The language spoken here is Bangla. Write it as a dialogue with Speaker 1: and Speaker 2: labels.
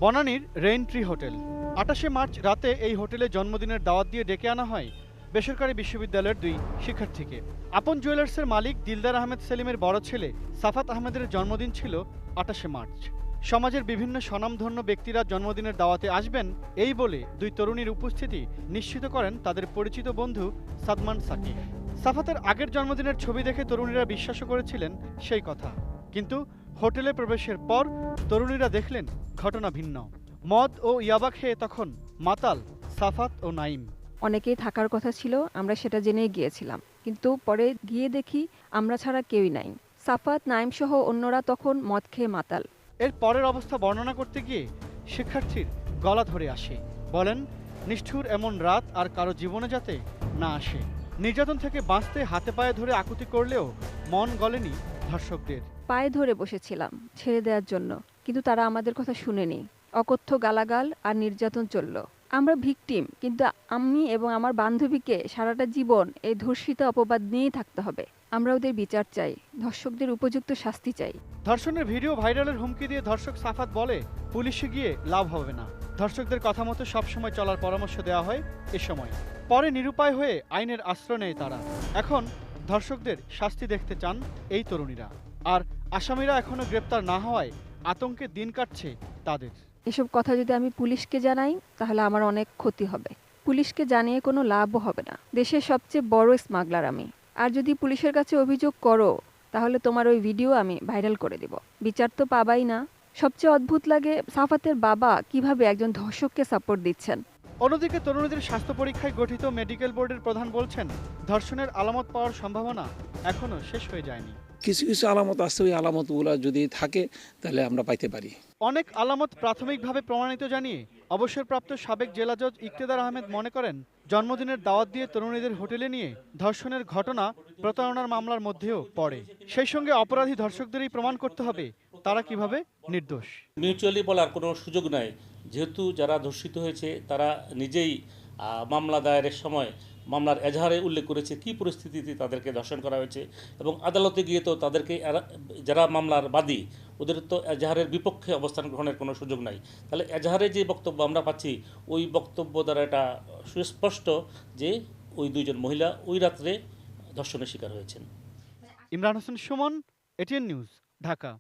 Speaker 1: বনানীর রেইনট্রি হোটেল। ২৮শে মার্চ রাতে এই হোটেলে জন্মদিনের দাওয়াত দিয়ে ডেকে আনা হয় বেসরকারি বিশ্ববিদ্যালয়ের ২ শিক্ষার্থীকে। আপন জুয়েলার্সের মালিক দিলদার আহমেদ সেলিমের বড় ছেলে সাফাত আহমেদের জন্মদিন ছিল ২৮শে মার্চ। সমাজের বিভিন্ন স্বনামধন্য ব্যক্তিরা জন্মদিনের দাওয়াতে আসবেন এই বলে ২ তরুণীর উপস্থিতি নিশ্চিত করেন তাদের পরিচিত বন্ধু সাদমান সাকিব। সাফাতের আগের জন্মদিনের ছবি দেখে তরুণীরা বিশ্বাসও করেছিলেন সেই কথা, কিন্তু হোটেলে প্রবেশের পর তরুণীরা দেখলেন ঘটনা ভিন্ন। মদ ও ইয়াবা খেয়ে তখন মাতাল সাফাত ও নাইম।
Speaker 2: অনেকেই থাকার কথা ছিল, আমরা সেটা জেনেই গিয়েছিলাম, কিন্তু পরে গিয়ে দেখি আমরা ছাড়া কেউই নাই। সাফাত, নাইম সহ অন্যরা তখন মদ খেয়ে মাতাল।
Speaker 1: এর পরের অবস্থা বর্ণনা করতে গিয়ে শিক্ষার্থীর গলা ধরে আসে। বলেন, নিষ্ঠুর এমন রাত আর কারো জীবনে যাতে না আসে। নির্যাতন থেকে বাঁচতে হাতে পায়ে ধরে আকুতি করলেও মন গলেনি ধর্ষকদের।
Speaker 2: পায়ে ধরে বসেছিলাম ছেড়ে দেওয়ার জন্য, কিন্তু তারা আমাদের কথা শুনেনি। অকথ্য গালাগাল আর নির্যাতন চলল। আমরা ভিকটিম, কিন্তু আমি এবং আমার বান্ধবীকে সারাটা জীবন এই ধর্ষিত অপবাদ নিয়েই থাকতে হবে। আমরা ওদের বিচার চাই, ধর্ষকদের উপযুক্ত শাস্তি চাই।
Speaker 1: ধর্ষণের ভিডিও ভাইরালের হুমকি দিয়ে ধর্ষক সাফাত বলে, পুলিশে গিয়ে লাভ হবে না। ধর্ষকদের কথা মতো সবসময় চলার পরামর্শ দেওয়া হয় এ সময়। পরে নিরুপায় হয়ে আইনের আশ্রয় নেয় তারা। এখন ধর্ষকদের শাস্তি দেখতে চান এই তরুণীরা। আর আসামিরা এখনো গ্রেপ্তার না হওয়ায় আতঙ্কে দিন কাটছে তাদের।
Speaker 2: এসব কথা যদি আমি পুলিশকে জানাই তাহলে আমার অনেক ক্ষতি হবে। পুলিশকে জানিয়ে কোনো লাভও হবে না। দেশের সবচেয়ে বড় স্মাগলার আমি। আর যদি পুলিশের কাছে অভিযোগ করো তাহলে তোমার ওই ভিডিও আমি ভাইরাল করে দিব। বিচার তো পাবাই না। সবচেয়ে অদ্ভুত লাগে সাফাতের বাবা কিভাবে একজন ধর্ষককে সাপোর্ট দিচ্ছেন।
Speaker 1: অন্যদিকে তরুণীদের স্বাস্থ্য পরীক্ষায় গঠিত মেডিকেল বোর্ডের প্রধান বলছেন, ধর্ষণের আলামত পাওয়ার সম্ভাবনা এখনো শেষ হয়ে যায়নি।
Speaker 3: কিছু কিছু আলামত আছে, ওই আলামতগুলো যদি থাকে তাহলে আমরা পাইতে পারি।
Speaker 1: অনেক আলামত প্রাথমিকভাবে প্রমাণিত জানিয়ে অবসরপ্রাপ্ত সাবেক জেলা জজ ইকতেদার আহমেদ মনে করেন, জন্মদিনের দাওয়াত দিয়ে তরুণীদের হোটেলে নিয়ে ধর্ষণের ঘটনা প্রতারণার মামলার মধ্যেও পড়ে। সেই সঙ্গে অপরাধী ধর্ষকদেরই প্রমাণ করতে হবে তারা কিভাবে নির্দোষ।
Speaker 4: মিউচুয়ালি বলার কোনো সুযোগ নাই, যেহেতু যারা ধর্ষিত হয়েছে তারা নিজেই মামলা দায়েরের সময় মামলার এজাহারে উল্লেখ করেছে কী পরিস্থিতিতে তাদেরকে ধর্ষণ করা হয়েছে, এবং আদালতে গিয়ে তো তাদেরকে যারা মামলার বাদী ওদের তো এজাহারের বিপক্ষে অবস্থান গ্রহণের কোনো সুযোগ নাই। তাহলে এজাহারে যে বক্তব্য আমরা পাচ্ছি ওই বক্তব্য দ্বারা এটা সুস্পষ্ট যে ওই দুইজন মহিলা ওই রাত্রে ধর্ষণের শিকার হয়েছেন।
Speaker 1: Imran Hossain Suman, ATN news, Dhaka.